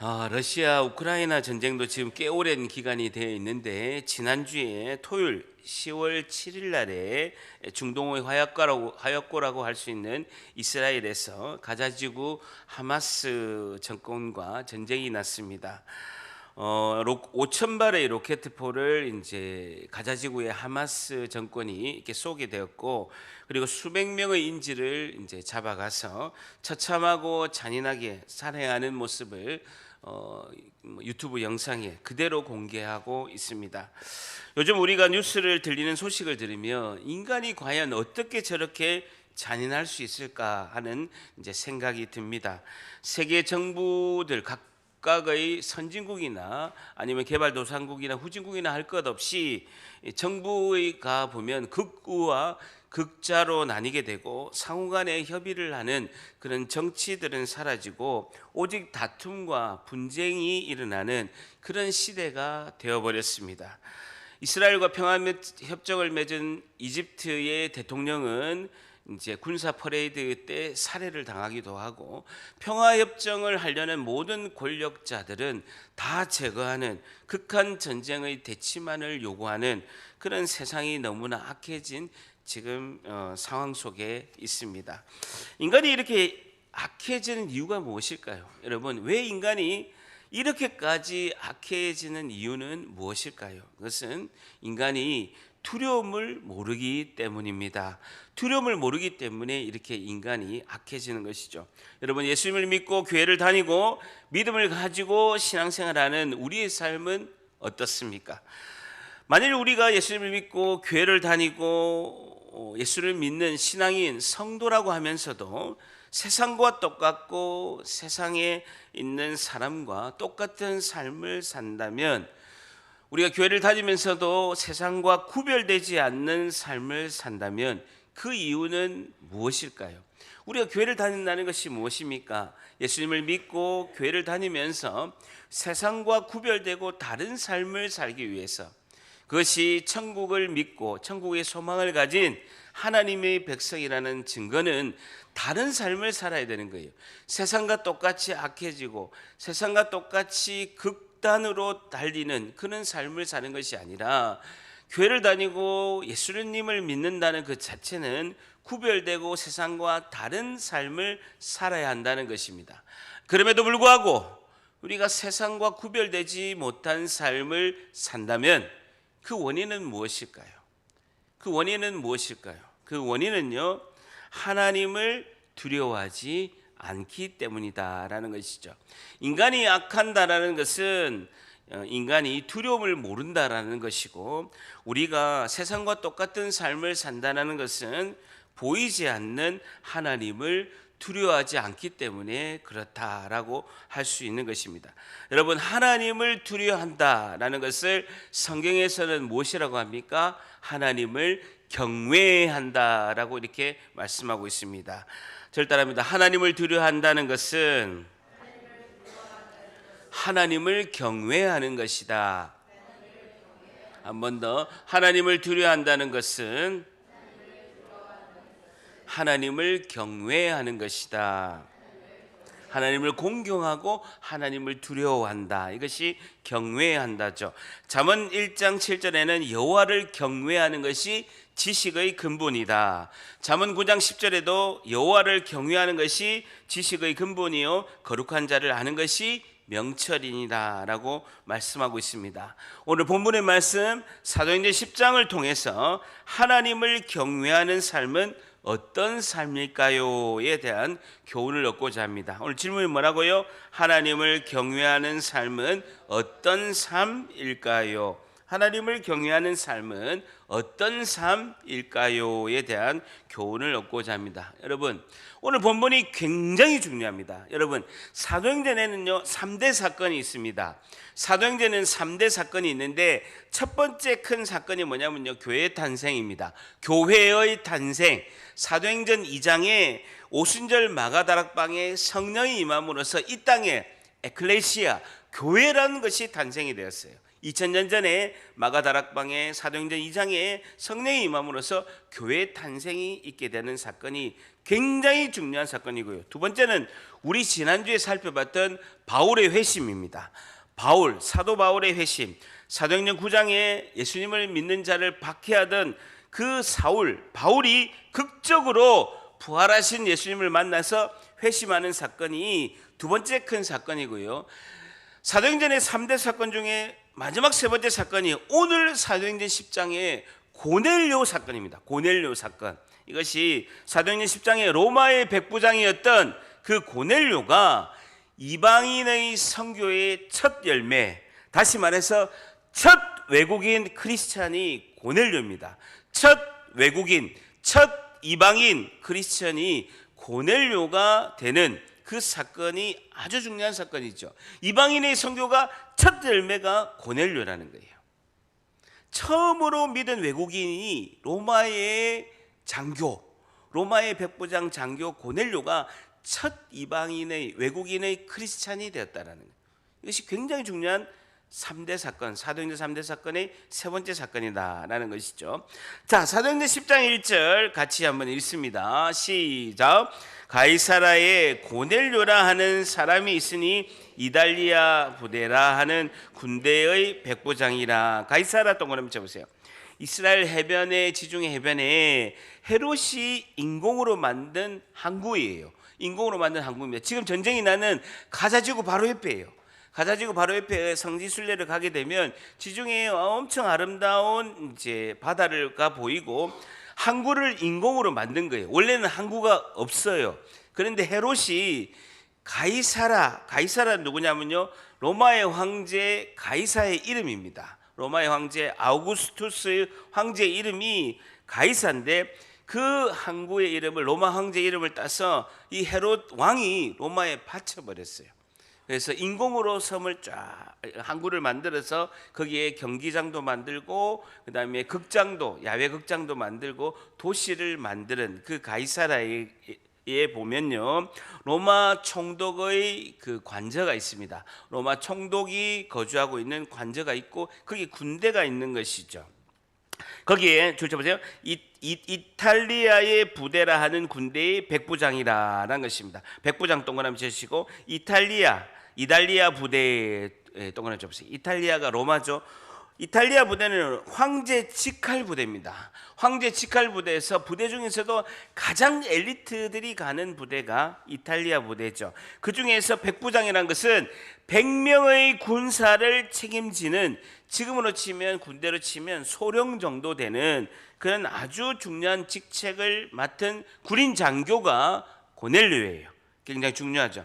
러시아 우크라이나 전쟁도 지금 꽤 오랜 기간이 되어 있는데 지난주에 토요일 10월 7일 날에 중동의 화약고라고 할 수 있는 이스라엘에서 가자지구 하마스 정권과 전쟁이 났습니다. 5천 발의 로켓포를 이제 가자지구의 하마스 정권이 이렇게 쏘게 되었고, 그리고 수백 명의 인질을 이제 잡아가서 처참하고 잔인하게 살해하는 모습을 유튜브 영상에 그대로 공개하고 있습니다. 요즘 우리가 뉴스를 들리는 소식을 들으면 인간이 과연 어떻게 저렇게 잔인할 수 있을까 하는 이제 생각이 듭니다. 세계 정부들 각각의 선진국이나 아니면 개발도상국이나 후진국이나 할 것 없이 정부가 보면 극우와 극자로 나뉘게 되고 상호 간에 협의를 하는 그런 정치들은 사라지고 오직 다툼과 분쟁이 일어나는 그런 시대가 되어버렸습니다. 이스라엘과 평화협정을 맺은 이집트의 대통령은 이제 군사 퍼레이드 때 살해를 당하기도 하고, 평화협정을 하려는 모든 권력자들은 다 제거하는 극한 전쟁의 대치만을 요구하는 그런 세상이 너무나 악해진 지금 상황 속에 있습니다. 인간이 이렇게 악해지는 이유가 무엇일까요? 여러분, 왜 인간이 이렇게까지 악해지는 이유는 무엇일까요? 그것은 인간이 두려움을 모르기 때문입니다. 두려움을 모르기 때문에 이렇게 인간이 악해지는 것이죠. 여러분, 예수님을 믿고 교회를 다니고 믿음을 가지고 신앙생활하는 우리의 삶은 어떻습니까? 만일 우리가 예수님을 믿고 교회를 다니고 예수를 믿는 신앙인 성도라고 하면서도 세상과 똑같고 세상에 있는 사람과 똑같은 삶을 산다면, 우리가 교회를 다니면서도 세상과 구별되지 않는 삶을 산다면 그 이유는 무엇일까요? 우리가 교회를 다닌다는 것이 무엇입니까? 예수님을 믿고 교회를 다니면서 세상과 구별되고 다른 삶을 살기 위해서, 그것이 천국을 믿고 천국의 소망을 가진 하나님의 백성이라는 증거는 다른 삶을 살아야 되는 거예요. 세상과 똑같이 악해지고 세상과 똑같이 극단으로 달리는 그런 삶을 사는 것이 아니라, 교회를 다니고 예수님을 믿는다는 그 자체는 구별되고 세상과 다른 삶을 살아야 한다는 것입니다. 그럼에도 불구하고 우리가 세상과 구별되지 못한 삶을 산다면 그 원인은 무엇일까요? 그 원인은요, 하나님을 두려워하지 않기 때문이다라는 것이죠. 인간이 악한다라는 것은 인간이 두려움을 모른다라는 것이고, 우리가 세상과 똑같은 삶을 산다는 것은 보이지 않는 하나님을 두려워하지 않기 때문에 그렇다라고 할 수 있는 것입니다. 여러분, 하나님을 두려워한다라는 것을 성경에서는 무엇이라고 합니까? 하나님을 경외한다라고 이렇게 말씀하고 있습니다. 저를 따라합니다. 하나님을 두려워한다는 것은 하나님을 경외하는 것이다. 한 번 더. 하나님을 두려워한다는 것은 하나님을 경외하는 것이다. 하나님을 공경하고 하나님을 두려워한다. 이것이 경외한다죠. 잠언 1장 7절에는 여호와를 경외하는 것이 지식의 근본이다. 잠언 9장 10절에도 여호와를 경외하는 것이 지식의 근본이요 거룩한 자를 아는 것이 명철이니라 라고 말씀하고 있습니다. 오늘 본문의 말씀 사도행전 10장을 통해서 하나님을 경외하는 삶은 어떤 삶일까요?에 대한 교훈을 얻고자 합니다. 오늘 질문이 뭐라고요? 하나님을 경외하는 삶은 어떤 삶일까요? 하나님을 경외하는 삶은 어떤 삶일까요?에 대한 교훈을 얻고자 합니다. 여러분, 오늘 본문이 굉장히 중요합니다. 여러분, 사도행전에는요 3대 사건이 있습니다. 사도행전에는 3대 사건이 있는데, 첫 번째 큰 사건이 뭐냐면요, 교회의 탄생입니다. 교회의 탄생. 사도행전 2장에 오순절 마가다락방에 성령이 임함으로써 이 땅에 에클레시아, 교회라는 것이 탄생이 되었어요. 2000년 전에 마가다락방의 사도행전 2장에 성령이 임함으로써 교회 탄생이 있게 되는 사건이 굉장히 중요한 사건이고요. 두 번째는 우리 지난주에 살펴봤던 바울의 회심입니다. 사도 바울의 회심. 사도행전 9장에 예수님을 믿는 자를 박해하던 그 바울이 극적으로 부활하신 예수님을 만나서 회심하는 사건이 두 번째 큰 사건이고요. 사도행전의 3대 사건 중에 마지막 세 번째 사건이 오늘 사도행전 10장의 고넬료 사건입니다. 고넬료 사건. 이것이 사도행전 10장의 로마의 백부장이었던 그 고넬료가 이방인의 선교의 첫 열매, 다시 말해서 첫 외국인 크리스찬이 고넬료입니다. 첫 외국인, 첫 이방인 크리스찬이 고넬료가 되는 그 사건이 아주 중요한 사건이죠. 이방인의 선교가 첫 열매가 고넬료라는 거예요. 처음으로 믿은 외국인이 로마의 백부장 장교 고넬료가 첫 이방인의 외국인의 크리스찬이 되었다라는 거예요. 이것이 굉장히 중요한 3대 사건, 사도행전 3대 사건의 세 번째 사건이다라는 것이죠. 자, 사도행전 10장 1절 같이 한번 읽습니다. 시작. 가이사라에 고넬료라 하는 사람이 있으니 이달리아 부대라 하는 군대의 백부장이라. 가이사라 동그라미 쳐보세요. 이스라엘 해변의 지중해 해변에 헤롯이 인공으로 만든 항구예요. 인공으로 만든 항구입니다. 지금 전쟁이 나는 가자지구 바로 옆에예요. 가자지구 바로 옆에 성지순례를 가게 되면 지중해에 엄청 아름다운 이제 바다가 보이고 항구를 인공으로 만든 거예요. 원래는 항구가 없어요. 그런데 헤롯이 가이사라 누구냐면요, 로마의 황제 가이사의 이름입니다. 로마의 황제 아우구스투스 황제의 이름이 가이사인데 그 항구의 이름을, 로마 황제 이름을 따서 이 헤롯 왕이 로마에 바쳐버렸어요. 그래서 인공으로 섬을 쫙 항구를 만들어서 거기에 경기장도 만들고 그다음에 야외 극장도 만들고 도시를 만드는 그 가이사라에 보면요, 로마 총독의 그 관저가 있습니다. 로마 총독이 거주하고 있는 관저가 있고 거기 군대가 있는 것이죠. 거기에 줄 쳐보세요. 이탈리아의 부대라 하는 군대의 백부장이라는 것입니다. 백부장 동그라미 치시고 이탈리아 부대 동그라미 쳐보세요. 이탈리아가 로마죠. 이탈리아 부대는 황제 직할 부대입니다. 황제 직할 부대에서 부대 중에서도 가장 엘리트들이 가는 부대가 이탈리아 부대죠. 그 중에서 백부장이라는 것은 100명의 군사를 책임지는, 지금으로 치면 군대로 치면 소령 정도 되는 그런 아주 중요한 직책을 맡은 군인 장교가 고넬료예요. 굉장히 중요하죠.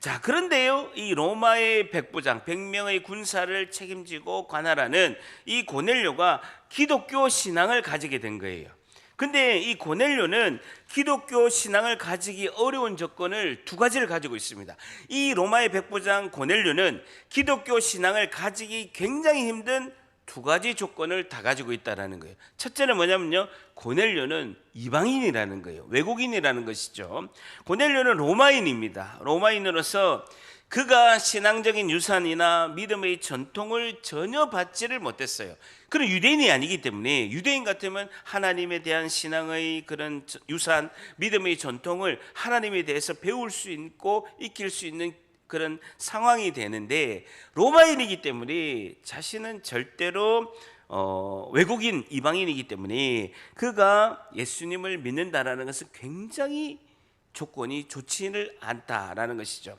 자, 그런데요, 이 로마의 백부장, 100명의 군사를 책임지고 관할하는 이 고넬료가 기독교 신앙을 가지게 된 거예요. 근데 이 고넬료는 기독교 신앙을 가지기 어려운 조건을 두 가지를 가지고 있습니다. 이 로마의 백부장 고넬료는 기독교 신앙을 가지기 굉장히 힘든 두 가지 조건을 다 가지고 있다는 거예요. 첫째는 뭐냐면요, 고넬료는 이방인이라는 거예요. 외국인이라는 것이죠. 고넬료는 로마인입니다. 로마인으로서 그가 신앙적인 유산이나 믿음의 전통을 전혀 받지를 못했어요. 그는 유대인이 아니기 때문에, 유대인 같으면 하나님에 대한 신앙의 그런 유산, 믿음의 전통을 하나님에 대해서 배울 수 있고 익힐 수 있는 그런 상황이 되는데, 로마인이기 때문에 자신은 절대로 외국인, 이방인이기 때문에 그가 예수님을 믿는다라는 것은 굉장히 조건이 좋지는 않다라는 것이죠.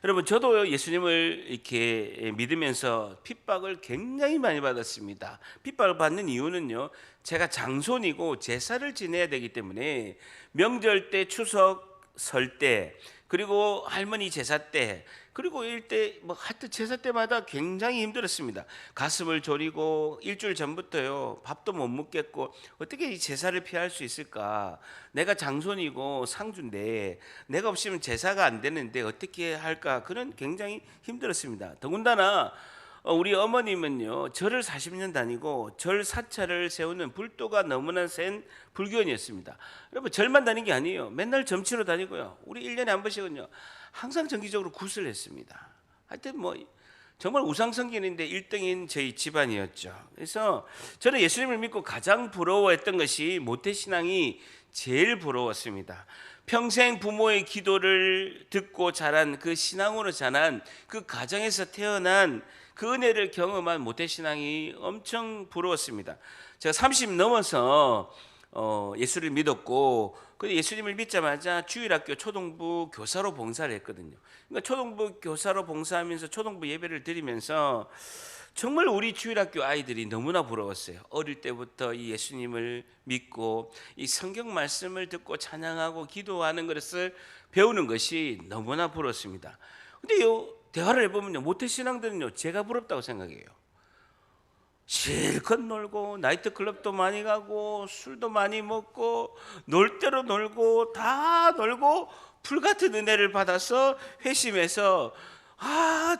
여러분, 저도 예수님을 이렇게 믿으면서 핍박을 굉장히 많이 받았습니다. 핍박을 받는 이유는요, 제가 장손이고 제사를 지내야 되기 때문에 명절 때, 추석, 설 때, 그리고 할머니 제사 때, 그리고 일때 하여튼 제사 때마다 굉장히 힘들었습니다. 가슴을 졸이고 일주일 전부터요, 밥도 못 먹겠고 어떻게 이 제사를 피할 수 있을까? 내가 장손이고 상주인데 내가 없으면 제사가 안 되는데 어떻게 할까? 그런 굉장히 힘들었습니다. 더군다나 우리 어머님은요, 절을 40년 다니고 절 사찰을 세우는 불도가 너무나 센 불교인이었습니다. 여러분, 절만 다닌 게 아니에요. 맨날 점치러 다니고요. 우리 1년에 한 번씩은요, 항상 정기적으로 굿을 했습니다. 하여튼 정말 우상성기는데 1등인 저희 집안이었죠. 그래서 저는 예수님을 믿고 가장 부러워했던 것이 모태신앙이 제일 부러웠습니다. 평생 부모의 기도를 듣고 자란 그 신앙으로 자란 그 가정에서 태어난 그 은혜를 경험한 모태신앙이 엄청 부러웠습니다. 제가 30 넘어서 예수를 믿었고, 근데 예수님을 믿자마자 주일학교 초등부 교사로 봉사를 했거든요. 그러니까 초등부 교사로 봉사하면서 초등부 예배를 드리면서 정말 우리 주일학교 아이들이 너무나 부러웠어요. 어릴 때부터 이 예수님을 믿고 이 성경 말씀을 듣고 찬양하고 기도하는 것을 배우는 것이 너무나 부러웠습니다. 근데 대화를 해보면요, 모태신앙들은요 제가 부럽다고 생각해요. 실컷 놀고 나이트클럽도 많이 가고 술도 많이 먹고 놀 대로 놀고 다 놀고 불같은 은혜를 받아서 회심해서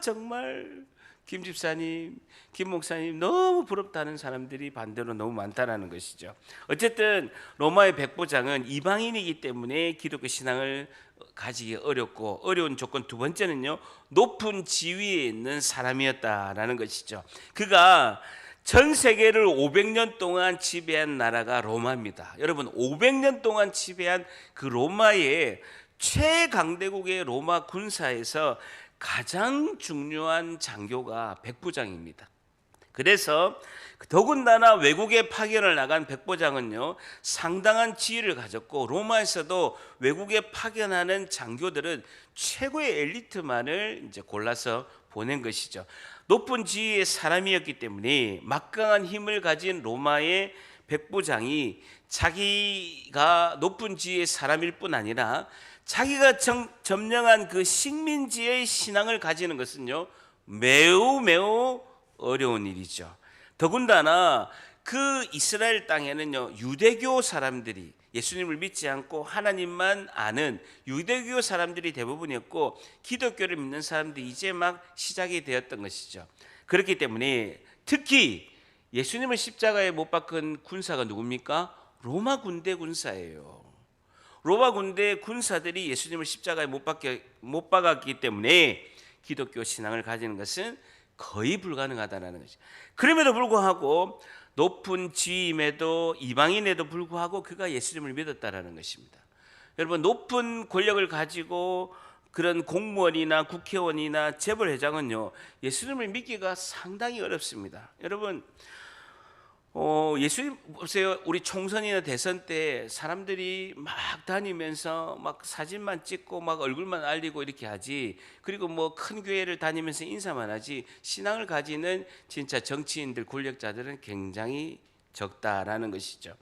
정말 김 집사님, 김 목사님 너무 부럽다는 사람들이 반대로 너무 많다는 것이죠. 어쨌든 로마의 백부장은 이방인이기 때문에 기독교 신앙을 가지기 어렵고, 어려운 조건 두 번째는요, 높은 지위에 있는 사람이었다라는 것이죠. 그가 전 세계를 500년 동안 지배한 나라가 로마입니다. 여러분, 500년 동안 지배한 그 로마의 최강대국의 로마 군사에서 가장 중요한 장교가 백부장입니다. 그래서 더군다나 외국에 파견을 나간 백부장은요 상당한 지위를 가졌고, 로마에서도 외국에 파견하는 장교들은 최고의 엘리트만을 이제 골라서 보낸 것이죠. 높은 지위의 사람이었기 때문에 막강한 힘을 가진 로마의 백부장이 자기가 높은 지위의 사람일 뿐 아니라 자기가 점령한 그 식민지의 신앙을 가지는 것은요 매우 매우 어려운 일이죠. 더군다나 그 이스라엘 땅에는요 유대교 사람들이, 예수님을 믿지 않고 하나님만 아는 유대교 사람들이 대부분이었고, 기독교를 믿는 사람들이 이제 막 시작이 되었던 것이죠. 그렇기 때문에 특히 예수님을 십자가에 못 박은 군사가 누굽니까? 로마 군대 군사예요. 로마 군대 군사들이 예수님을 십자가에 못 박았기 때문에 기독교 신앙을 가지는 것은 거의 불가능하다는 것이죠. 그럼에도 불구하고 높은 지위임에도 이방인에도 불구하고 그가 예수님을 믿었다라는 것입니다. 여러분, 높은 권력을 가지고 그런 공무원이나 국회의원이나 재벌회장은요 예수님을 믿기가 상당히 어렵습니다. 여러분, 예수님 보세요. 우리 총선이나 대선 때 사람들이 막 다니면서 막 사진만 찍고 막 얼굴만 알리고 이렇게 하지, 그리고 뭐 큰 교회를 다니면서 인사만 하지, 신앙을 가지는 진짜 정치인들, 권력자들은 굉장히 적다라는 것이죠.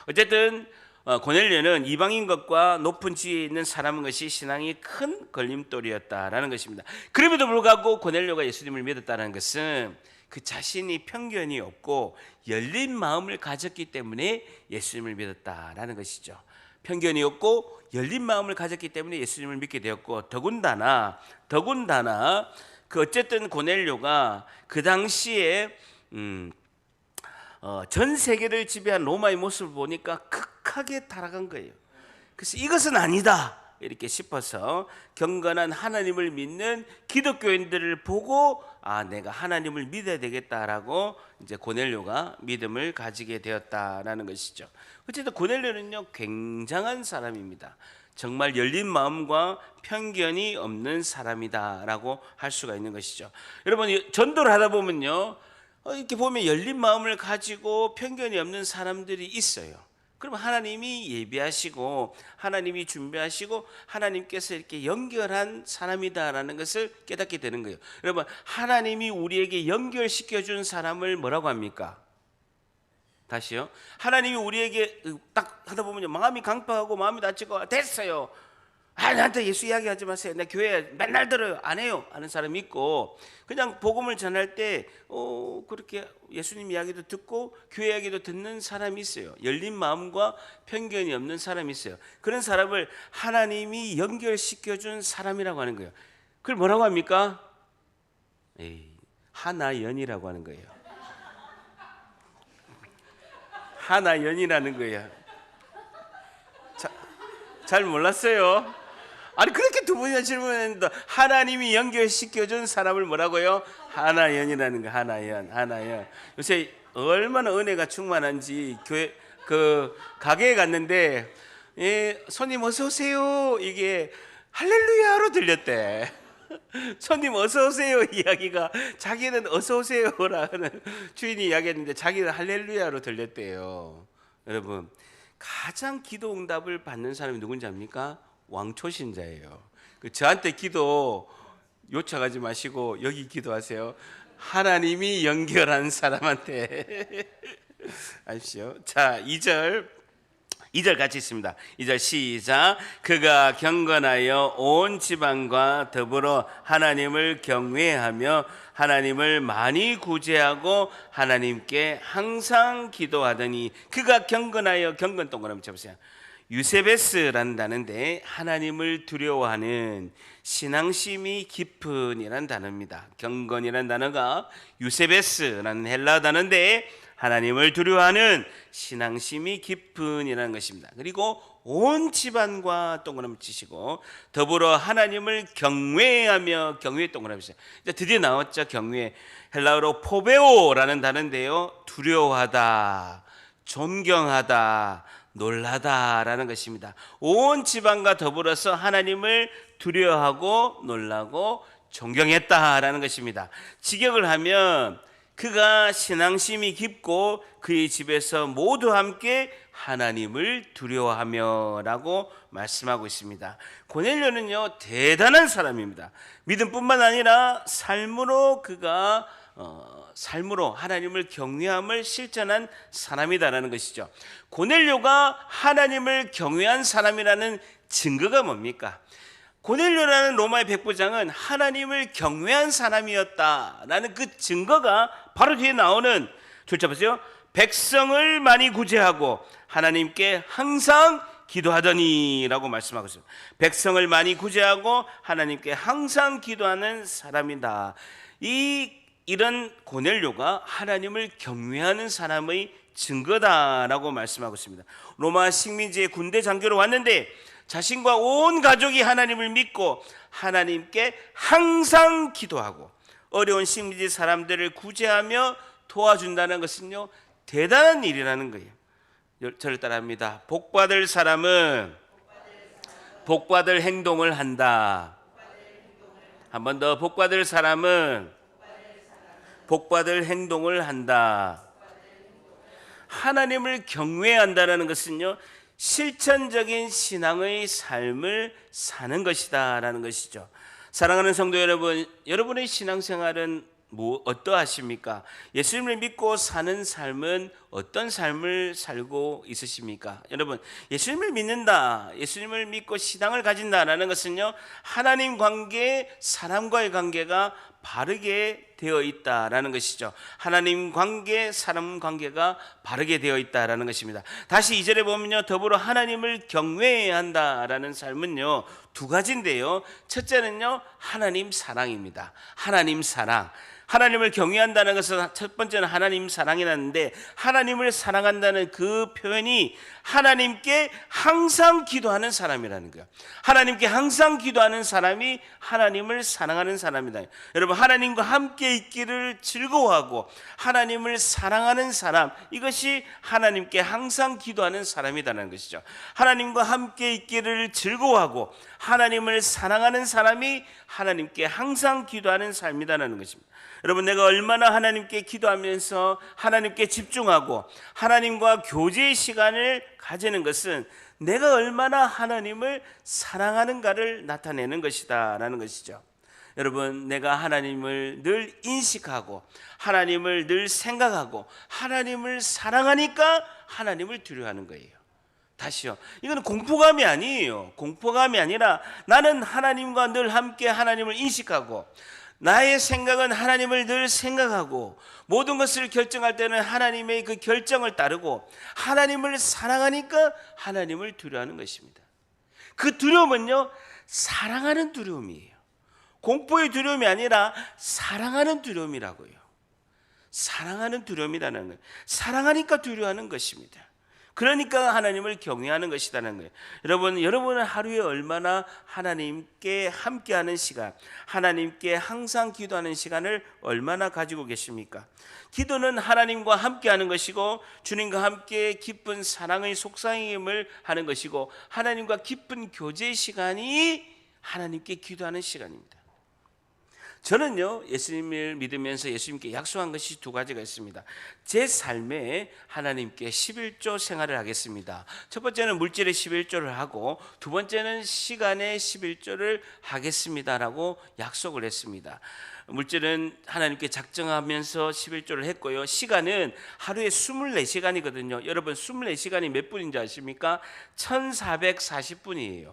어쨌든 고넬료는 이방인 것과 높은 지위에 있는 사람인 것이 신앙이 큰 걸림돌이었다라는 것입니다. 그럼에도 불구하고 고넬료가 예수님을 믿었다는 것은 그 자신이 편견이 없고 열린 마음을 가졌기 때문에 예수님을 믿었다라는 것이죠. 편견이 없고 열린 마음을 가졌기 때문에 예수님을 믿게 되었고, 더군다나 그 어쨌든 고넬료가 그 당시에 전 세계를 지배한 로마의 모습을 보니까 극하게 타락한 거예요. 그래서 이것은 아니다 이렇게 싶어서 경건한 하나님을 믿는 기독교인들을 보고 내가 하나님을 믿어야 되겠다라고 이제 고넬료가 믿음을 가지게 되었다라는 것이죠. 어쨌든 고넬료는요 굉장한 사람입니다. 정말 열린 마음과 편견이 없는 사람이다라고 할 수가 있는 것이죠. 여러분, 전도를 하다 보면요 이렇게 보면 열린 마음을 가지고 편견이 없는 사람들이 있어요. 그러면 하나님이 예비하시고 하나님이 준비하시고 하나님께서 이렇게 연결한 사람이다라는 것을 깨닫게 되는 거예요. 여러분, 하나님이 우리에게 연결시켜 준 사람을 뭐라고 합니까? 다시요. 하나님이 우리에게 딱 하다 보면 마음이 강팍하고 마음이 다치고 됐어요, 나한테 예수 이야기하지 마세요, 내 교회 맨날 들어요, 안 해요 하는 사람이 있고, 그냥 복음을 전할 때 그렇게 예수님 이야기도 듣고 교회 이야기도 듣는 사람이 있어요. 열린 마음과 편견이 없는 사람이 있어요. 그런 사람을 하나님이 연결시켜준 사람이라고 하는 거예요. 그걸 뭐라고 합니까? 하나연이라고 하는 거예요. 하나연이라는 거예요. 잘 몰랐어요. 아니 그렇게 두 번이나 질문했는데 하나님이 연결시켜준 사람을 뭐라고요? 하나연이라는 거. 하나연. 요새 얼마나 은혜가 충만한지 교회 그 가게에 갔는데 손님 어서 오세요 이게 할렐루야로 들렸대. 손님 어서 오세요 이야기가 자기는 어서 오세요라는 주인이 이야기했는데 자기는 할렐루야로 들렸대요. 여러분 가장 기도 응답을 받는 사람이 누군지 압니까? 왕초신자예요. 저한테 기도 요청하지 마시고 여기 기도하세요. 하나님이 연결한 사람한테 아십시오. 자 2절 같이 있습니다. 2절 시작. 그가 경건하여 온 지방과 더불어 하나님을 경외하며 하나님을 많이 구제하고 하나님께 항상 기도하더니 그가 경건하여 경건 동그라미 쳐보세요. 유세베스라는 단어인데 하나님을 두려워하는 신앙심이 깊은 이라는 단어입니다. 경건이라는 단어가 유세베스라는 헬라 단어인데 하나님을 두려워하는 신앙심이 깊은 이라는 것입니다. 그리고 온 집안과 동그라미 치시고 더불어 하나님을 경외하며 경외 동그라미 치세요. 이제 드디어 나왔죠. 경외. 헬라어로 포베오라는 단어인데요. 두려워하다, 존경하다, 놀라다라는 것입니다. 온 집안과 더불어서 하나님을 두려워하고 놀라고 존경했다라는 것입니다. 직역을 하면 그가 신앙심이 깊고 그의 집에서 모두 함께 하나님을 두려워하며 라고 말씀하고 있습니다. 고넬료는요 대단한 사람입니다. 믿음뿐만 아니라 삶으로 그가 삶으로 하나님을 경외함을 실천한 사람이다라는 것이죠. 고넬료가 하나님을 경외한 사람이라는 증거가 뭡니까? 고넬료라는 로마의 백부장은 하나님을 경외한 사람이었다라는 그 증거가 바로 뒤에 나오는 줄자 보세요. 백성을 많이 구제하고 하나님께 항상 기도하더니라고 말씀하고 있습니다. 백성을 많이 구제하고 하나님께 항상 기도하는 사람이다. 이런 고넬료가 하나님을 경외하는 사람의 증거다라고 말씀하고 있습니다. 로마 식민지의 군대 장교로 왔는데 자신과 온 가족이 하나님을 믿고 하나님께 항상 기도하고 어려운 식민지 사람들을 구제하며 도와준다는 것은요 대단한 일이라는 거예요. 저를 따라합니다. 복받을 사람은 복받을 행동을 한다. 한 번 더. 복받을 사람은 복받을 행동을 한다. 하나님을 경외한다는 것은요 실천적인 신앙의 삶을 사는 것이다라는 것이죠. 사랑하는 성도 여러분, 여러분의 신앙생활은 어떠하십니까? 예수님을 믿고 사는 삶은 어떤 삶을 살고 있으십니까? 여러분, 예수님을 믿는다, 예수님을 믿고 신앙을 가진다라는 것은요 하나님 관계, 사람과의 관계가 바르게 되어 있다라는 것이죠. 하나님 관계, 사람 관계가 바르게 되어 있다라는 것입니다. 다시 2절에 보면요 더불어 하나님을 경외해야 한다라는 삶은요 두 가지인데요. 첫째는요 하나님 사랑입니다. 하나님 사랑. 하나님을 경외한다는 것은 첫 번째는 하나님 사랑이라는데 하나님을 사랑한다는 그 표현이 하나님께 항상 기도하는 사람이라는 거예요. 하나님께 항상 기도하는 사람이 하나님을 사랑하는 사람이다. 여러분 하나님과 함께 있기를 즐거워하고 하나님을 사랑하는 사람, 이것이 하나님께 항상 기도하는 사람이라는 것이죠. 하나님과 함께 있기를 즐거워하고 하나님을 사랑하는 사람이 하나님께 항상 기도하는 삶이라는 것입니다. 여러분 내가 얼마나 하나님께 기도하면서 하나님께 집중하고 하나님과 교제의 시간을 가지는 것은 내가 얼마나 하나님을 사랑하는가를 나타내는 것이다 라는 것이죠. 여러분 내가 하나님을 늘 인식하고 하나님을 늘 생각하고 하나님을 사랑하니까 하나님을 두려워하는 거예요. 다시요, 이건 공포감이 아니에요. 공포감이 아니라 나는 하나님과 늘 함께 하나님을 인식하고 나의 생각은 하나님을 늘 생각하고 모든 것을 결정할 때는 하나님의 그 결정을 따르고 하나님을 사랑하니까 하나님을 두려워하는 것입니다. 그 두려움은요 사랑하는 두려움이에요. 공포의 두려움이 아니라 사랑하는 두려움이라고요. 사랑하는 두려움이라는 거예요. 사랑하니까 두려워하는 것입니다. 그러니까 하나님을 경외하는 것이라는 거예요. 여러분은 하루에 얼마나 하나님께 함께하는 시간, 하나님께 항상 기도하는 시간을 얼마나 가지고 계십니까? 기도는 하나님과 함께하는 것이고 주님과 함께 깊은 사랑의 속삭임을 하는 것이고 하나님과 깊은 교제의 시간이 하나님께 기도하는 시간입니다. 저는요, 예수님을 믿으면서 예수님께 약속한 것이 두 가지가 있습니다. 제 삶에 하나님께 11조 생활을 하겠습니다. 첫 번째는 물질의 11조를 하고 두 번째는 시간의 11조를 하겠습니다라고 약속을 했습니다. 물질은 하나님께 작정하면서 11조를 했고요. 시간은 하루에 24시간이거든요. 여러분 24시간이 몇 분인지 아십니까? 1440분이에요.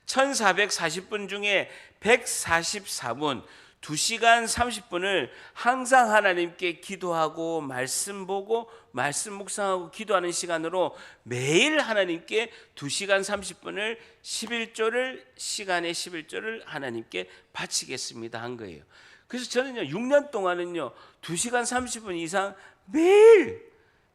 1440분 중에 144분 2시간 30분을 항상 하나님께 기도하고 말씀 보고 말씀 묵상하고 기도하는 시간으로 매일 하나님께 2시간 30분을 11조를 시간의 11조를 하나님께 바치겠습니다 한 거예요. 그래서 저는요 6년 동안은요 2시간 30분 이상 매일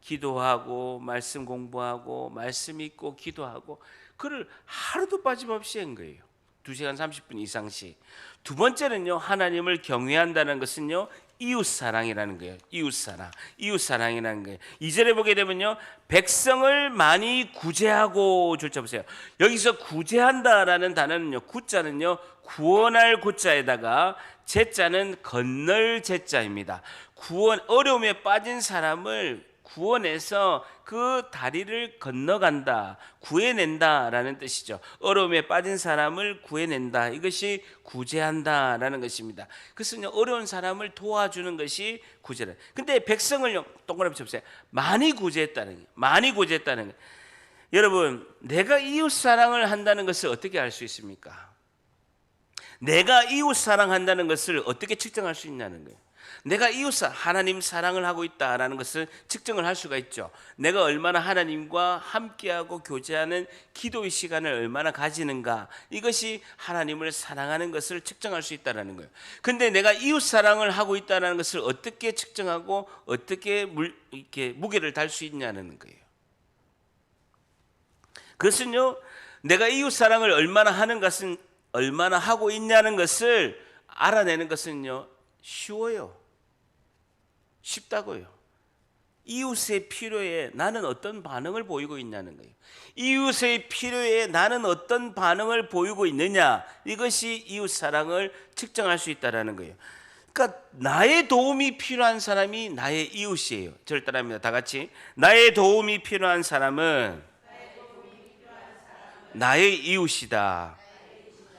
기도하고 말씀 공부하고 말씀 읽고 기도하고 그를 하루도 빠짐없이 한 거예요. 2시간 30분 이상씩. 두 번째는요, 하나님을 경외한다는 것은요, 이웃사랑이라는 거예요. 이웃사랑이라는 거예요. 2절에 보게 되면요, 백성을 많이 구제하고, 줄자 보세요. 여기서 구제한다라는 단어는요, 구자는요, 구원할 구자에다가 제자는 건널 제자입니다. 어려움에 빠진 사람을 구원해서 그 다리를 건너간다, 구해낸다라는 뜻이죠. 어려움에 빠진 사람을 구해낸다. 이것이 구제한다라는 것입니다. 그래서 어려운 사람을 도와주는 것이 구제라. 근데 백성을요, 동그라미 쳐보세요. 많이 구제했다는 거예요. 많이 구제했다는 거예요. 여러분, 내가 이웃 사랑을 한다는 것을 어떻게 알 수 있습니까? 내가 이웃 사랑한다는 것을 어떻게 측정할 수 있냐는 거예요. 내가 하나님 사랑을 하고 있다라는 것을 측정을 할 수가 있죠. 내가 얼마나 하나님과 함께하고 교제하는 기도의 시간을 얼마나 가지는가, 이것이 하나님을 사랑하는 것을 측정할 수 있다는 거예요. 근데 내가 이웃 사랑을 하고 있다는 것을 어떻게 측정하고 어떻게 이렇게 무게를 달 수 있냐는 거예요. 그것은요, 내가 이웃 사랑을 얼마나 하고 있냐는 것을 알아내는 것은요, 쉬워요. 쉽다고요. 이웃의 필요에 나는 어떤 반응을 보이고 있냐는 거예요. 이웃의 필요에 나는 어떤 반응을 보이고 있느냐, 이것이 이웃 사랑을 측정할 수 있다는 거예요. 그러니까 나의 도움이 필요한 사람이 나의 이웃이에요. 저를 따라합니다. 다 같이. 나의 도움이 필요한 사람은 나의 이웃이다.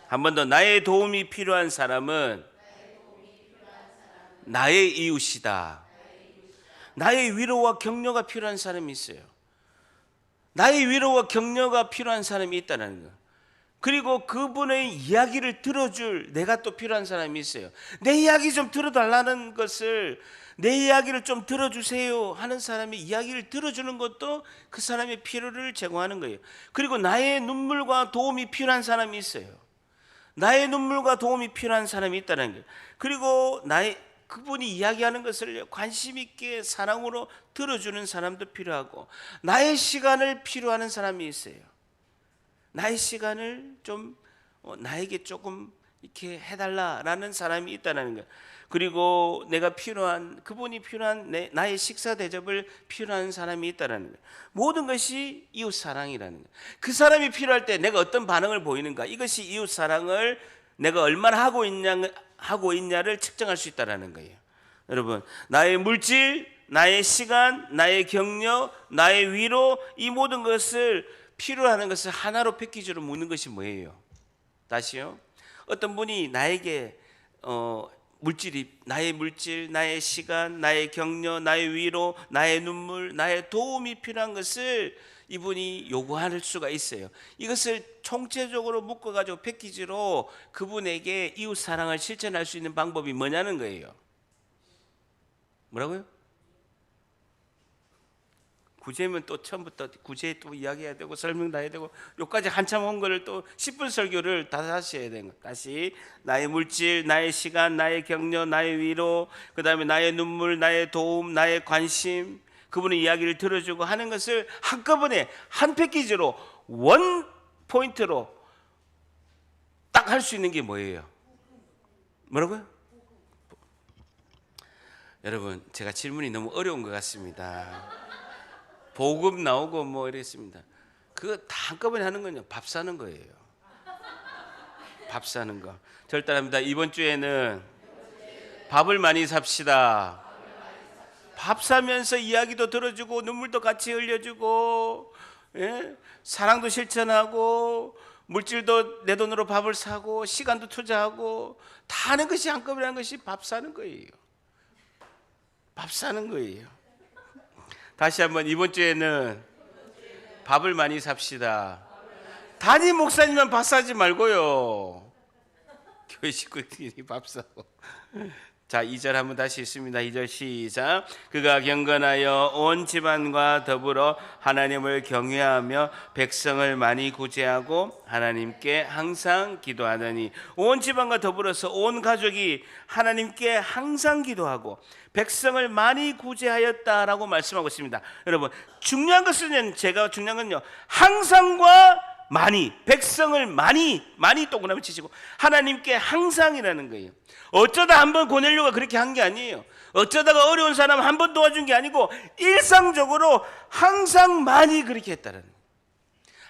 한 번 더. 나의 도움이 필요한 사람은 나의 이웃이다. 나의 위로와 격려가 필요한 사람이 있어요. 나의 위로와 격려가 필요한 사람이 있다는 거. 그리고 그분의 이야기를 들어줄 내가 또 필요한 사람이 있어요. 내 이야기 좀 들어달라는 것을, 내 이야기를 좀 들어주세요 하는 사람이 이야기를 들어주는 것도 그 사람의 필요를 제공하는 거예요. 그리고 나의 눈물과 도움이 필요한 사람이 있어요. 나의 눈물과 도움이 필요한 사람이 있다는 거예요. 그리고 그분이 이야기하는 것을 관심 있게 사랑으로 들어주는 사람도 필요하고, 나의 시간을 필요하는 사람이 있어요. 나의 시간을 좀 나에게 조금 이렇게 해달라라는 사람이 있다는 거예요. 그리고 그분이 필요한 나의 식사 대접을 필요한 사람이 있다는 거예요. 모든 것이 이웃 사랑이라는 거예요. 그 사람이 필요할 때 내가 어떤 반응을 보이는가, 이것이 이웃 사랑을 내가 얼마나 하고 있냐를 측정할 수 있다는 거예요. 여러분, 나의 물질, 나의 시간, 나의 격려, 나의 위로, 이 모든 것을 필요하는 것을 하나로 패키지로 묻는 것이 뭐예요? 다시요. 어떤 분이 나에게 나의 물질, 나의 시간, 나의 격려, 나의 위로, 나의 눈물, 나의 도움이 필요한 것을 이분이 요구할 수가 있어요. 이것을 총체적으로 묶어가지고 패키지로 그분에게 이웃 사랑을 실천할 수 있는 방법이 뭐냐는 거예요. 뭐라고요? 구제면 또 처음부터 구제 또 이야기해야 되고 설명 다 해야 되고, 여기까지 한참 온 거를 또 10분 설교를 다시 해야 되는 거. 다시 나의 물질, 나의 시간, 나의 격려, 나의 위로, 그 다음에 나의 눈물, 나의 도움, 나의 관심, 그분의 이야기를 들어주고 하는 것을 한꺼번에 한 패키지로 원 포인트로 딱 할 수 있는 게 뭐예요? 뭐라고요? 여러분, 제가 질문이 너무 어려운 것 같습니다. 복음 나오고 뭐 이랬습니다. 그거 다 한꺼번에 하는 건요, 밥 사는 거예요. 밥 사는 거. 절단합니다. 이번 주에는 밥을 많이 삽시다. 밥 사면서 이야기도 들어주고 눈물도 같이 흘려주고, 예? 사랑도 실천하고 물질도 내 돈으로 밥을 사고 시간도 투자하고 다 하는 것이 한꺼번에 하는 것이 밥 사는 거예요. 밥 사는 거예요. 다시 한번, 이번 주에는 밥을 많이 삽시다. 담임 목사님만 밥 사지 말고요, 교회 식구들이 밥 사고. 자, 2절 한번 다시 읽습니다. 2절 시작. 그가 경건하여 온 집안과 더불어 하나님을 경외하며 백성을 많이 구제하고 하나님께 항상 기도하더니. 온 집안과 더불어서 온 가족이 하나님께 항상 기도하고 백성을 많이 구제하였다라고 말씀하고 있습니다. 여러분, 중요한 것은, 제가 중요한 건요, 항상과 많이, 백성을 많이 동그라미 치시고 하나님께 항상이라는 거예요. 어쩌다 한번 고넬료가 그렇게 한 게 아니에요. 어쩌다가 어려운 사람 한 번 도와준 게 아니고 일상적으로 항상 많이 그렇게 했다는 거예요.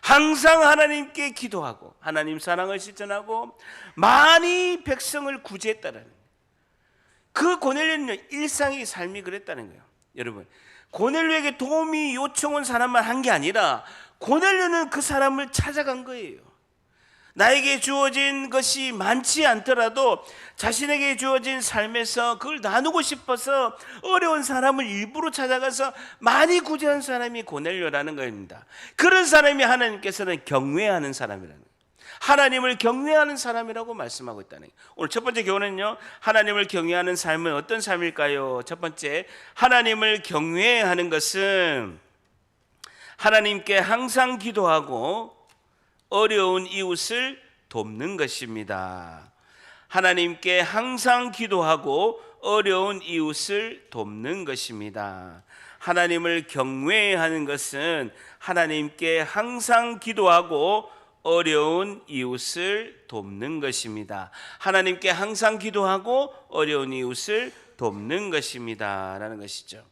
항상 하나님께 기도하고 하나님 사랑을 실천하고 많이 백성을 구제했다는 거예요. 그 고넬료는 일상의 삶이 그랬다는 거예요. 여러분, 고넬료에게 도움이 요청 온 사람만 한 게 아니라 고넬료는 그 사람을 찾아간 거예요. 나에게 주어진 것이 많지 않더라도 자신에게 주어진 삶에서 그걸 나누고 싶어서 어려운 사람을 일부러 찾아가서 많이 구제한 사람이 고넬료라는 겁니다. 그런 사람이 하나님께서는 경외하는 사람이라는 거예요. 하나님을 경외하는 사람이라고 말씀하고 있다는 거예요. 오늘 첫 번째 교훈은요, 하나님을 경외하는 삶은 어떤 삶일까요? 첫 번째, 하나님을 경외하는 것은 하나님께 항상 기도하고 어려운 이웃을 돕는 것입니다. 하나님께 항상 기도하고 어려운 이웃을 돕는 것입니다. 하나님을 경외하는 것은 하나님께 항상 기도하고 어려운 이웃을 돕는 것입니다. 하나님께 항상 기도하고 어려운 이웃을 돕는 것입니다 라는 것이죠.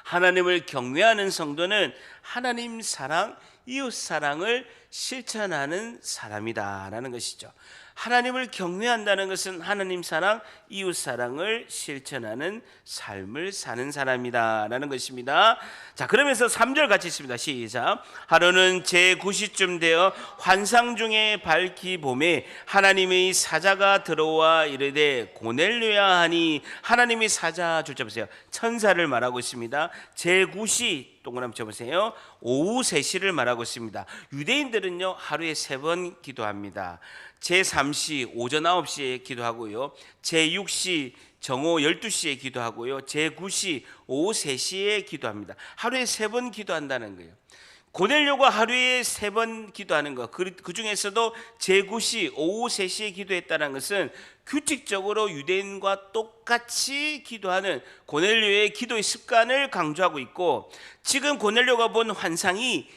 하나님을 경외하는 성도는 하나님 사랑, 이웃 사랑을 실천하는 사람이다라는 것이죠. 하나님을 경외한다는 것은 하나님 사랑, 이웃 사랑을 실천하는 삶을 사는 사람이다라는 것입니다. 자, 그러면서 3절 같이 있습니다. 시작. 하루는 제9시쯤 되어 환상 중에 밝히 봄에 하나님의 사자가 들어와 이르되 고넬료야 하니, 하나님의 사자, 줄자 보세요, 천사를 말하고 있습니다. 제9시 동그라미 쳐보세요. 오후 3시를 말하고 있습니다. 유대인들은요, 하루에 3번 기도합니다. 제3시 오전 9시에 기도하고요, 제6시 정오 12시에 기도하고요, 제9시 오후 3시에 기도합니다. 하루에 3번 기도한다는 거예요. 고넬료가 하루에 3번 기도하는 것, 그 중에서도 제9시 오후 3시에 기도했다는 것은 규칙적으로 유대인과 똑같이 기도하는 고넬료의 기도의 습관을 강조하고 있고, 지금 고넬료가 본 환상이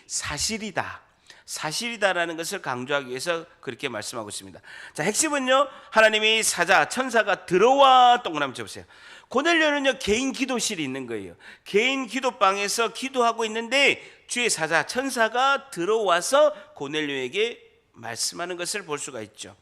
사실이다라는 것을 강조하기 위해서 그렇게 말씀하고 있습니다. 자, 핵심은요, 하나님의 사자, 천사가 들어와 동그라미 쳐보세요. 고넬료는요, 개인 기도실이 있는 거예요. 개인 기도방에서 기도하고 있는데 주의 사자, 천사가 들어와서 고넬료에게 말씀하는 것을 볼 수가 있죠.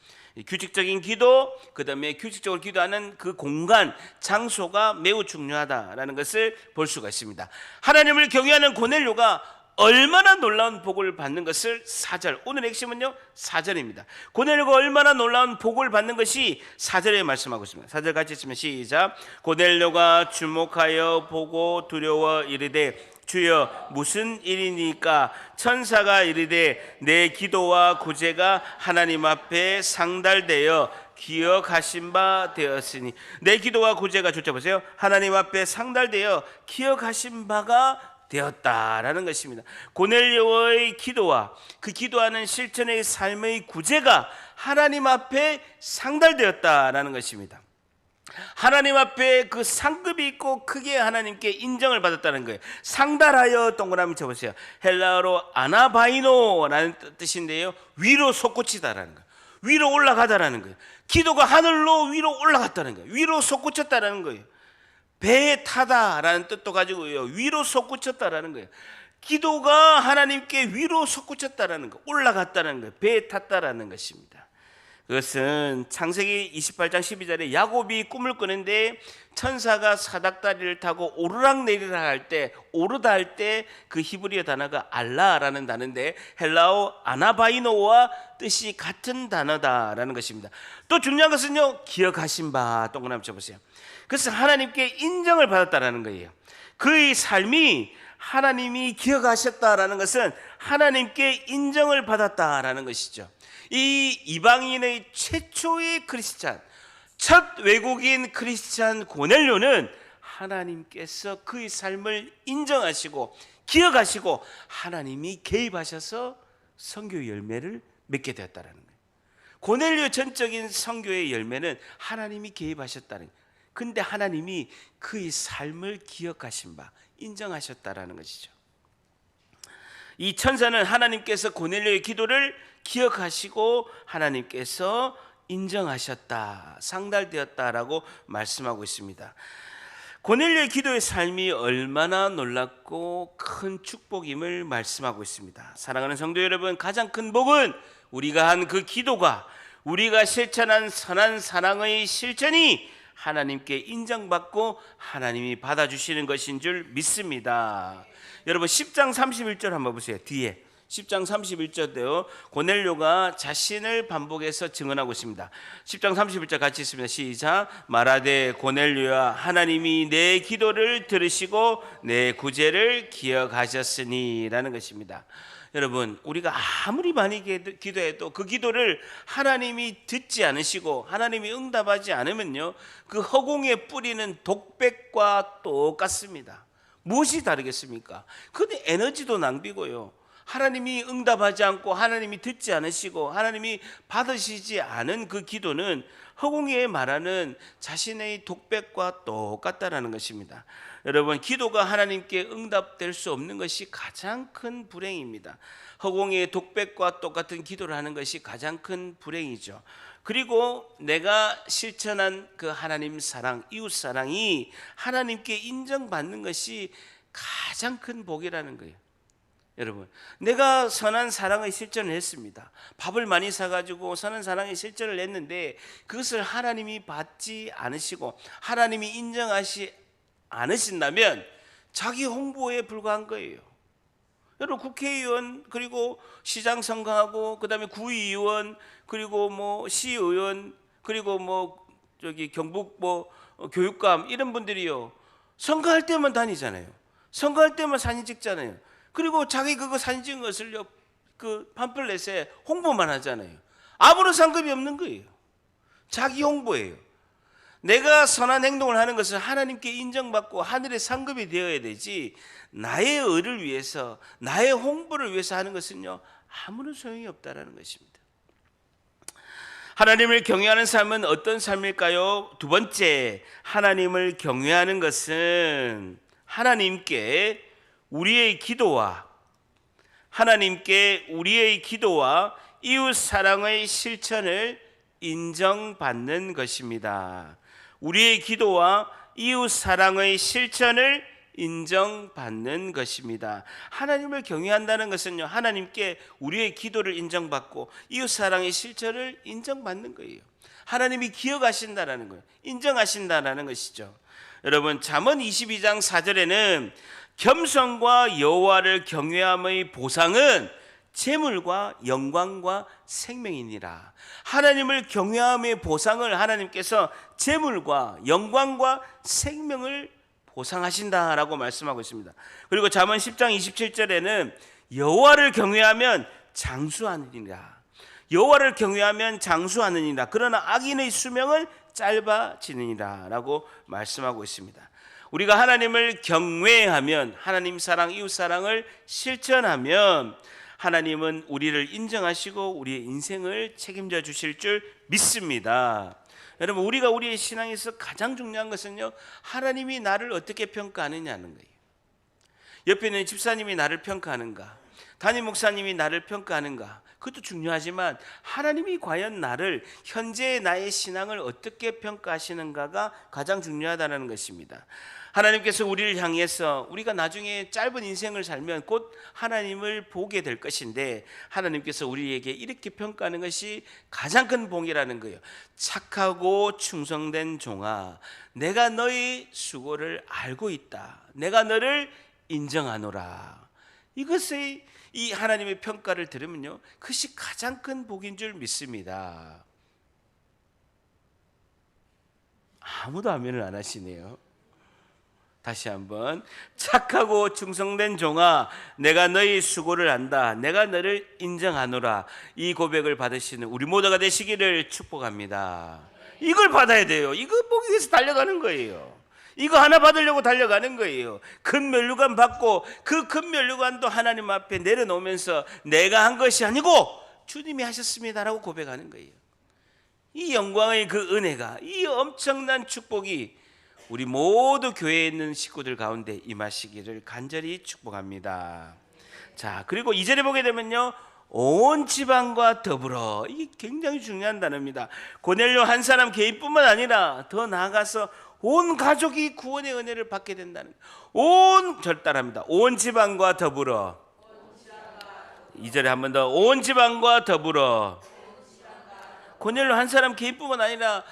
규칙적인 기도, 그 다음에 규칙적으로 기도하는 그 공간, 장소가 매우 중요하다라는 것을 볼 수가 있습니다. 하나님을 경외하는 고넬료가 얼마나 놀라운 복을 받는 것을 4절, 오늘 핵심은요 4절입니다. 고넬료가 얼마나 놀라운 복을 받는 것이 4절에 말씀하고 있습니다. 4절 같이 있으면 시작. 고넬료가 주목하여 보고 두려워 이르되 주여 무슨 일이니까? 천사가 이르되 내 기도와 구제가 하나님 앞에 상달되어 기억하신 바 되었으니. 내 기도와 구제가, 좋죠, 보세요, 하나님 앞에 상달되어 기억하신 바가 되었다라는 것입니다. 고넬료의 기도와 그 기도하는 실천의 삶의 구제가 하나님 앞에 상달되었다라는 것입니다. 하나님 앞에 그 상급이 있고 크게 하나님께 인정을 받았다는 거예요. 상달하여 동그라미 쳐보세요. 헬라어로 아나바이노라는 뜻인데요, 위로 솟구치다라는 거예요. 위로 올라가다라는 거예요. 기도가 하늘로 위로 올라갔다는 거예요. 위로 솟구쳤다라는 거예요. 배에 타다라는 뜻도 가지고요, 위로 솟구쳤다라는 거예요. 기도가 하나님께 위로 솟구쳤다라는 거, 올라갔다는 거예요. 배에 탔다라는 것입니다. 그것은 창세기 28장 12절에 야곱이 꿈을 꾸는데 천사가 사닥다리를 타고 오르락내리락 할 때, 오르다 할 때 그 히브리어 단어가 알라라는 단어인데 헬라어 아나바이노와 뜻이 같은 단어다라는 것입니다. 또 중요한 것은요, 기억하신 바 동그라미 쳐보세요. 그래서 하나님께 인정을 받았다라는 거예요. 그의 삶이 하나님이 기억하셨다라는 것은 하나님께 인정을 받았다라는 것이죠. 이 이방인의 최초의 크리스찬, 첫 외국인 크리스찬 고넬료는 하나님께서 그의 삶을 인정하시고 기억하시고 하나님이 개입하셔서 선교 열매를 맺게 되었다는 거예요. 고넬료 전적인 선교의 열매는 하나님이 개입하셨다는 거예요. 근데 하나님이 그의 삶을 기억하신 바, 인정하셨다라는 것이죠. 이 천사는 하나님께서 고넬료의 기도를 기억하시고 하나님께서 인정하셨다, 상달되었다라고 말씀하고 있습니다. 고넬료의 기도의 삶이 얼마나 놀랍고 큰 축복임을 말씀하고 있습니다. 사랑하는 성도 여러분, 가장 큰 복은 우리가 한 그 기도가, 우리가 실천한 선한 사랑의 실천이 하나님께 인정받고 하나님이 받아주시는 것인 줄 믿습니다. 여러분 10장 31절 한번 보세요. 뒤에 10장 31절에요, 고넬료가 자신을 반복해서 증언하고 있습니다. 10장 31절 같이 있습니다. 시작. 말하되 고넬료야, 하나님이 내 기도를 들으시고 내 구제를 기억하셨으니 라는 것입니다. 여러분, 우리가 아무리 많이 기도해도 그 기도를 하나님이 듣지 않으시고 하나님이 응답하지 않으면요, 그 허공에 뿌리는 독백과 똑같습니다. 무엇이 다르겠습니까? 그런데 에너지도 낭비고요, 하나님이 응답하지 않고 하나님이 듣지 않으시고 하나님이 받으시지 않은 그 기도는 허공에 말하는 자신의 독백과 똑같다라는 것입니다. 여러분, 기도가 하나님께 응답될 수 없는 것이 가장 큰 불행입니다. 허공의 독백과 똑같은 기도를 하는 것이 가장 큰 불행이죠. 그리고 내가 실천한 그 하나님 사랑, 이웃 사랑이 하나님께 인정받는 것이 가장 큰 복이라는 거예요. 여러분, 내가 선한 사랑의 실천을 했습니다. 밥을 많이 사가지고 선한 사랑의 실천을 했는데 그것을 하나님이 받지 않으시고 하나님이 인정하시 않으신다면 자기 홍보에 불과한 거예요. 여러분, 국회의원, 그리고 시장 선거하고 그다음에 구의원, 그리고 뭐 시의원, 그리고 뭐 저기 경북 뭐 교육감, 이런 분들이요, 선거할 때만 다니잖아요. 선거할 때만 사진 찍잖아요. 그리고 자기 그거 사진 찍은 것을요, 그 팜플렛에 홍보만 하잖아요. 아무런 상급이 없는 거예요. 자기 홍보예요. 내가 선한 행동을 하는 것은 하나님께 인정받고 하늘의 상급이 되어야 되지, 나의 의를 위해서, 나의 홍보를 위해서 하는 것은요, 아무런 소용이 없다라는 것입니다. 하나님을 경외하는 삶은 어떤 삶일까요? 두 번째, 하나님을 경외하는 것은 하나님께 우리의 기도와 이웃 사랑의 실천을 인정받는 것입니다. 우리의 기도와 이웃 사랑의 실천을 인정받는 것입니다. 하나님을 경외한다는 것은요, 하나님께 우리의 기도를 인정받고 이웃 사랑의 실천을 인정받는 거예요. 하나님이 기억하신다라는 거예요. 인정하신다라는 것이죠. 여러분, 잠언 22장 4절에는 겸손과 여호와를 경외함의 보상은 재물과 영광과 생명이니라. 하나님을 경외함의 보상을 하나님께서 재물과 영광과 생명을 보상하신다라고 말씀하고 있습니다. 그리고 잠언 10장 27절에는 여호와를 경외하면 장수하느니라. 여호와를 경외하면 장수하느니라. 그러나 악인의 수명은 짧아지느니라 라고 말씀하고 있습니다. 우리가 하나님을 경외하면, 하나님 사랑, 이웃 사랑을 실천하면 하나님은 우리를 인정하시고 우리의 인생을 책임져 주실 줄 믿습니다. 여러분, 우리가 우리의 신앙에서 가장 중요한 것은요, 하나님이 나를 어떻게 평가하느냐는 거예요. 옆에 있는 집사님이 나를 평가하는가, 담임 목사님이 나를 평가하는가, 그것도 중요하지만 하나님이 과연 나를, 현재의 나의 신앙을 어떻게 평가하시는가가 가장 중요하다는 것입니다. 하나님께서 우리를 향해서 우리가 나중에 짧은 인생을 살면 곧 하나님을 보게 될 것인데, 하나님께서 우리에게 이렇게 평가하는 것이 가장 큰 복이라는 거예요. 착하고 충성된 종아, 내가 너의 수고를 알고 있다. 내가 너를 인정하노라. 이것의 이 하나님의 평가를 들으면요, 그것이 가장 큰 복인 줄 믿습니다. 아무도 아멘을 안 하시네요. 다시 한번, 착하고 충성된 종아, 내가 너희 수고를 안다. 내가 너를 인정하노라. 이 고백을 받으시는 우리 모두가 되시기를 축복합니다. 이걸 받아야 돼요. 이거 보기 위해서 달려가는 거예요. 이거 하나 받으려고 달려가는 거예요. 큰 면류관 받고 그 큰 면류관도 하나님 앞에 내려놓으면서 내가 한 것이 아니고 주님이 하셨습니다라고 고백하는 거예요. 이 영광의 그 은혜가, 이 엄청난 축복이 우리 모두 교회에 있는 식구들 가운데 임하시기를 간절히 축복합니다. 자, 그리고 2절에 보게 되면요, 온 집안과 더불어, 이게 굉장히 중요한 단어입니다. 고넬료 한 사람 개인뿐만 아니라 더 나아가서 온 가족이 구원의 은혜를 받게 된다는, 따라합니다. 온 집안과 더불어. 2절에 한 번 더, 온 집안과 더불어. 고넬료 한 사람 개인뿐만 아니라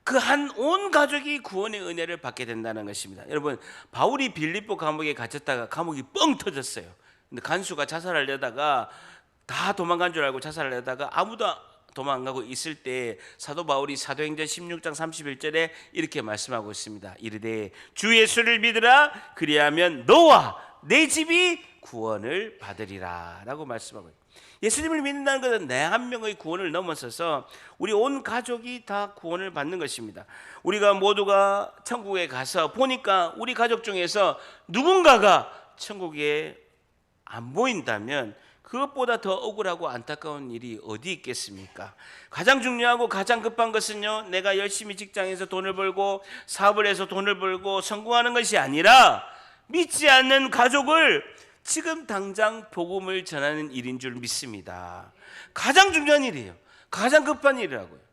그 한 온 가족이 구원의 은혜를 받게 된다는 것입니다. 여러분, 바울이 빌립보 감옥에 갇혔다가 감옥이 뻥 터졌어요. 근데 간수가 자살하려다가, 다 도망간 줄 알고 자살하려다가 아무도 도망가고 있을 때 사도 바울이 사도행전 16장 31절에 이렇게 말씀하고 있습니다. 이르되 주 예수를 믿으라, 그리하면 너와 내 집이 구원을 받으리라 라고 말씀하고 있습니다. 예수님을 믿는다는 것은 내 한 명의 구원을 넘어서서 우리 온 가족이 다 구원을 받는 것입니다. 우리가 모두가 천국에 가서 보니까 우리 가족 중에서 누군가가 천국에 안 보인다면 그것보다 더 억울하고 안타까운 일이 어디 있겠습니까? 가장 중요하고 가장 급한 것은요, 내가 열심히 직장에서 돈을 벌고 사업을 해서 돈을 벌고 성공하는 것이 아니라 믿지 않는 가족을 지금 당장 복음을 전하는 일인 줄 믿습니다. 가장 중요한 일이에요. 가장 급한 일이라고요.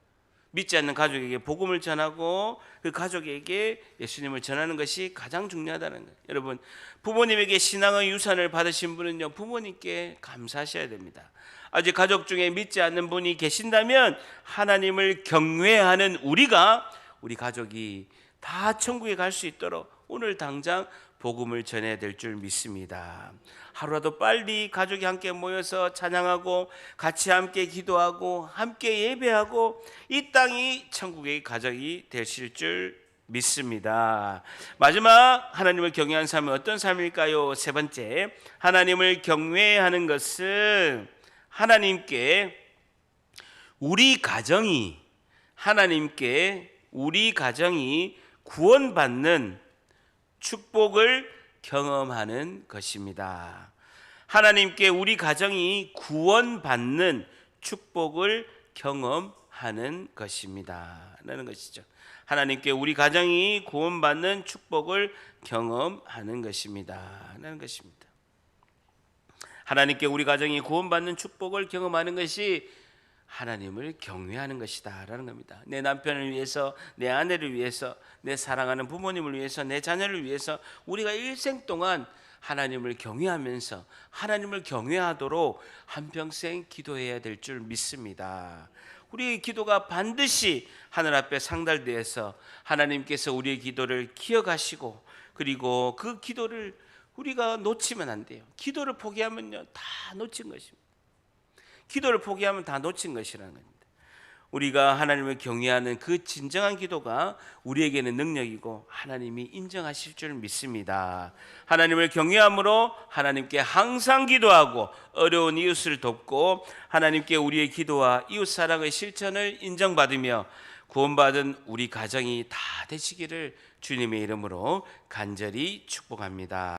믿지 않는 가족에게 복음을 전하고 그 가족에게 예수님을 전하는 것이 가장 중요하다는 거예요. 여러분, 부모님에게 신앙의 유산을 받으신 분은요, 부모님께 감사하셔야 됩니다. 아직 가족 중에 믿지 않는 분이 계신다면 하나님을 경외하는 우리 가족이 다 천국에 갈 수 있도록 오늘 당장 복음을 전해야 될 줄 믿습니다. 하루라도 빨리 가족이 함께 모여서 찬양하고 같이 함께 기도하고 함께 예배하고 이 땅이 천국의 가정이 되실 줄 믿습니다. 마지막, 하나님을 경외하는 삶은 어떤 삶일까요? 세 번째, 하나님을 경외하는 것은 우리 가정이 구원받는 축복을 경험하는 것입니다. 하나님께 우리 가정이 구원받는 축복을 경험하는 것입니다. 라는 것이죠. 하나님께 우리 가정이 구원받는 축복을 경험하는 것입니다. 라는 것입니다. 하나님께 우리 가정이 구원받는 축복을 경험하는 것이 하나님을 경외하는 것이다 라는 겁니다. 내 남편을 위해서, 내 아내를 위해서, 내 사랑하는 부모님을 위해서, 내 자녀를 위해서 우리가 일생 동안 하나님을 경외하면서 하나님을 경외하도록 한평생 기도해야 될 줄 믿습니다. 우리의 기도가 반드시 하늘 앞에 상달되어서 하나님께서 우리의 기도를 기억하시고, 그리고 그 기도를 우리가 놓치면 안 돼요. 기도를 포기하면요, 다 놓친 것입니다. 기도를 포기하면 다 놓친 것이라는 겁니다. 우리가 하나님을 경외하는 그 진정한 기도가 우리에게는 능력이고 하나님이 인정하실 줄 믿습니다. 하나님을 경외함으로 하나님께 항상 기도하고 어려운 이웃을 돕고 하나님께 우리의 기도와 이웃사랑의 실천을 인정받으며 구원받은 우리 가정이 다 되시기를 주님의 이름으로 간절히 축복합니다.